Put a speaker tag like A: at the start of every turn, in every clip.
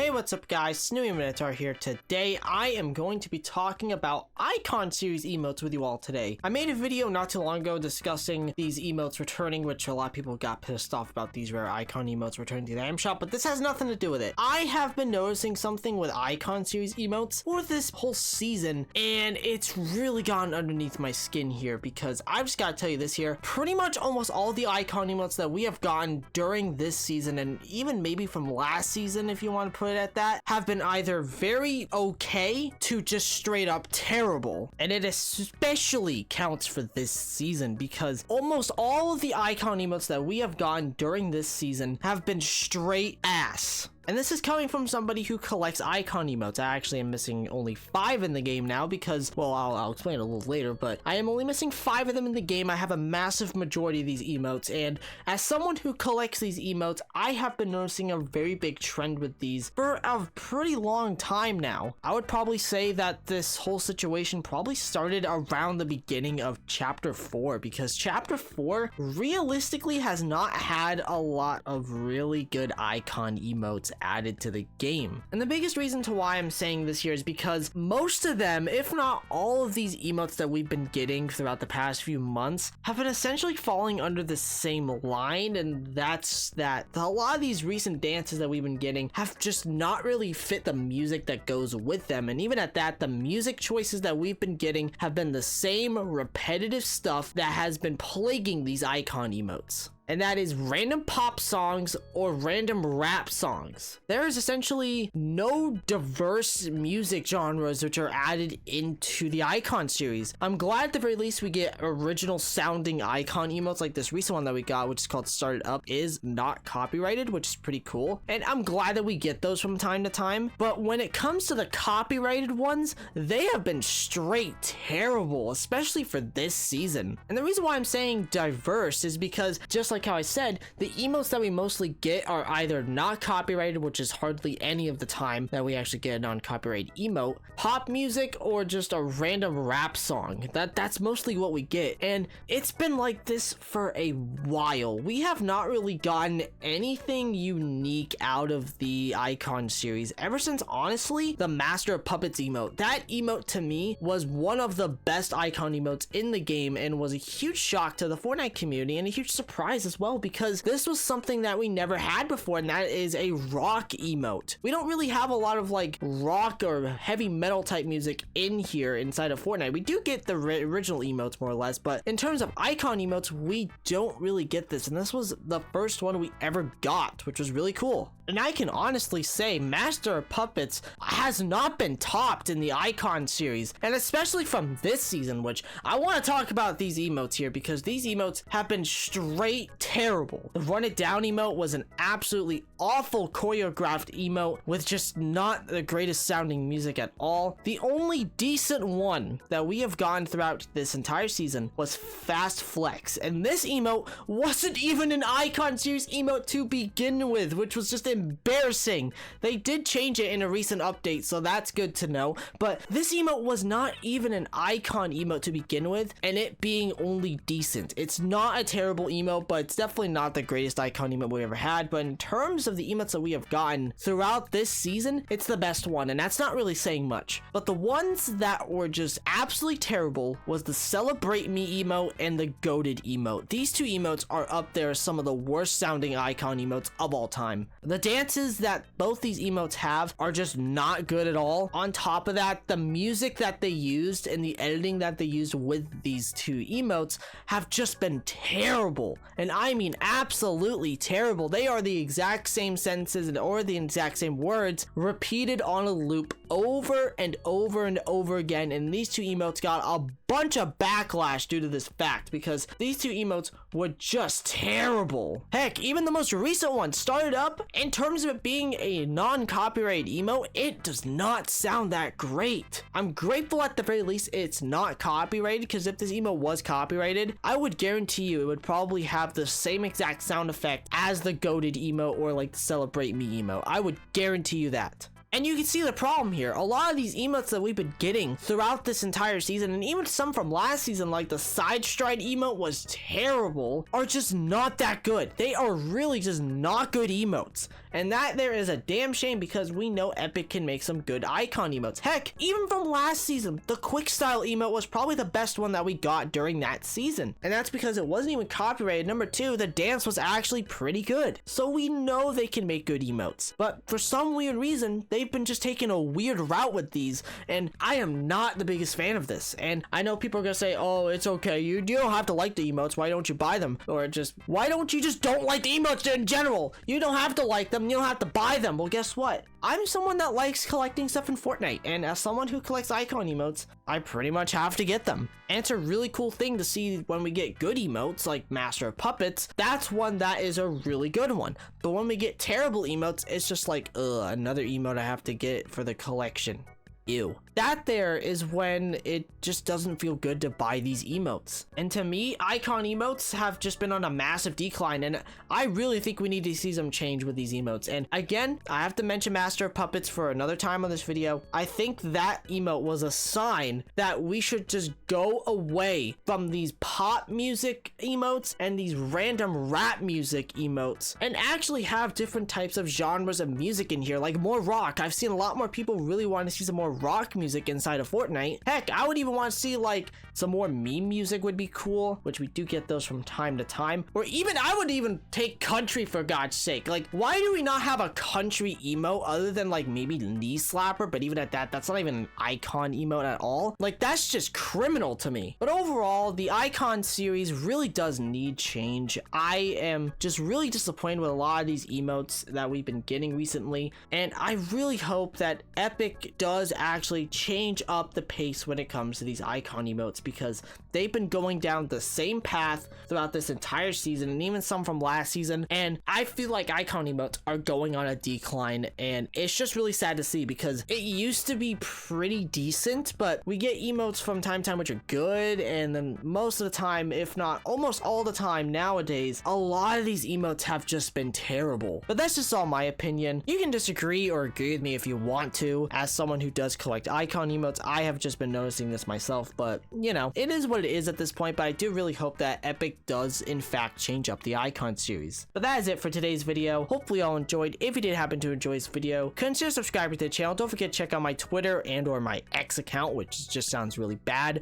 A: Hey, what's up guys, Minotaur here. Today I am going to be talking about Icon series emotes with you all today. I made a video not too long ago discussing these emotes returning, which a lot of people got pissed off about these rare Icon emotes returning to the item shop, but this has nothing to do with it. I have been noticing something with Icon series emotes for this whole season, and it's really gotten underneath my skin here because I've just got to tell you this here. Pretty much almost all the Icon emotes that we have gotten during this season, and even maybe from last season if you want to put it at that, have been either very okay to just straight up terrible. And it especially counts for this season because almost all of the Icon emotes that we have gotten during this season have been straight ass. And this is coming from somebody who collects Icon emotes. I actually am missing only 5 in the game now because, well, I'll explain it a little later, but I am only missing 5 of them in the game. I have a massive majority of these emotes, and as someone who collects these emotes, I have been noticing a very big trend with these for a pretty long time now. I would probably say that this whole situation probably started around the beginning of Chapter 4, because Chapter 4 realistically has not had a lot of really good Icon emotes added to the game. And the biggest reason to why I'm saying this here is because most of them, if not all of these emotes that we've been getting throughout the past few months, have been essentially falling under the same line, and that's that a lot of these recent dances that we've been getting have just not really fit the music that goes with them. And even at that, the music choices that we've been getting have been the same repetitive stuff that has been plaguing these Icon emotes. And that is random pop songs or random rap songs. There is essentially no diverse music genres which are added into the Icon series. I'm glad at the very least we get original sounding Icon emotes, like this recent one that we got, which is called Started Up, is not copyrighted, which is pretty cool. And I'm glad that we get those from time to time. But when it comes to the copyrighted ones, they have been straight terrible, especially for this season. And the reason why I'm saying diverse is because, just like how I said, the emotes that we mostly get are either not copyrighted, which is hardly any of the time that we actually get a non-copyrighted emote, pop music, or just a random rap song. That's mostly what we get, and it's been like this for a while. We have not really gotten anything unique out of the Icon series ever since, honestly, the Master of Puppets emote. That emote to me was one of the best Icon emotes in the game and was a huge shock to the Fortnite community and a huge surprise as well, because this was something that we never had before, and that is a rock emote. We don't really have a lot of like rock or heavy metal type music in here inside of Fortnite. We do get the original emotes more or less, but in terms of Icon emotes, we don't really get this, and this was the first one we ever got, which was really cool. And I can honestly say Master of Puppets has not been topped in the Icon series, and especially from this season, which I want to talk about these emotes here because these emotes have been straight terrible. The Run It Down emote was an absolutely awful choreographed emote with just not the greatest sounding music at all. The only decent one that we have gotten throughout this entire season was Fast Flex, and this emote wasn't even an Icon series emote to begin with, which was just embarrassing. They did change it in a recent update, so that's good to know, but this emote was not even an Icon emote to begin with, and it being only decent. It's not a terrible emote, but it's definitely not the greatest Icon emote we ever had. But in terms of the emotes that we have gotten throughout this season, it's the best one, and that's not really saying much. But the ones that were just absolutely terrible was the Celebrate Me emote and the Goated emote. These two emotes are up there as some of the worst sounding Icon emotes of all time. The dances that both these emotes have are just not good at all. On top of that, the music that they used and the editing that they used with these two emotes have just been terrible. And I mean absolutely terrible. They are the exact same sentences or the exact same words repeated on a loop over and over and over again, and these two emotes got a bunch of backlash due to this fact because these two emotes were just terrible. Heck, even the most recent one, Started Up, in terms of it being a non-copyrighted emote, it does not sound that great. I'm grateful at the very least it's not copyrighted, because if this emote was copyrighted, I would guarantee you it would probably have the same exact sound effect as the Goated emote or like the Celebrate Me emote. I would guarantee you that. And you can see the problem here. A lot of these emotes that we've been getting throughout this entire season, and even some from last season, like the side stride emote was terrible, are just not that good. They are really just not good emotes. And that there is a damn shame, because we know Epic can make some good icon emotes. Heck, even from last season, the quick style emote was probably the best one that we got during that season. And that's because it wasn't even copyrighted. Number two, the dance was actually pretty good. So we know they can make good emotes. But for some weird reason, they've been just taking a weird route with these. And I am not the biggest fan of this. And I know people are gonna say, oh, it's okay. You don't have to like the emotes. Why don't you buy them? Or just, why don't you just don't like the emotes in general? You don't have to like them. You don't have to buy them. Well, guess what? I'm someone that likes collecting stuff in Fortnite, and as someone who collects icon emotes, I pretty much have to get them. And it's a really cool thing to see when we get good emotes like Master of Puppets. That's one that is a really good one. But when we get terrible emotes, it's just like, ugh, another emote I have to get for the collection. Ew. That there is when it just doesn't feel good to buy these emotes. And to me, icon emotes have just been on a massive decline, and I really think we need to see some change with these emotes. And again, I have to mention Master of Puppets for another time on this video. I think that emote was a sign that we should just go away from these pop music emotes and these random rap music emotes, and actually have different types of genres of music in here, like more rock. I've seen a lot more people really want to see some more rock music inside of Fortnite. Heck, I would even want to see like some more meme music would be cool, which we do get those from time to time. Or even, I would even take country, for God's sake. Like, why do we not have a country emote other than like maybe Knee Slapper? But even at that, that's not even an icon emote at all. Like, that's just criminal to me. But overall, the icon series really does need change. I am just really disappointed with a lot of these emotes that we've been getting recently, and I really hope that Epic does actually change up the pace when it comes to these icon emotes, because they've been going down the same path throughout this entire season, and even some from last season, and I feel like icon emotes are going on a decline, and it's just really sad to see, because it used to be pretty decent, but we get emotes from time to time which are good, and then most of the time, if not almost all the time nowadays, a lot of these emotes have just been terrible. But that's just all my opinion. You can disagree or agree with me if you want to. As someone who does collect icon emotes, I have just been noticing this myself, but you know, it is what it is at this point. But I do really hope that Epic does in fact change up the icon series. But that is it for today's video. Hopefully you all enjoyed. If you did happen to enjoy this video, consider subscribing to the channel. Don't forget to check out my Twitter and or my X account, which just sounds really bad.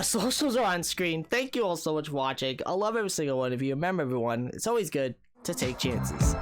A: Socials are on screen. Thank you all so much for watching. I love every single one of you. Remember, everyone, it's always good to take chances.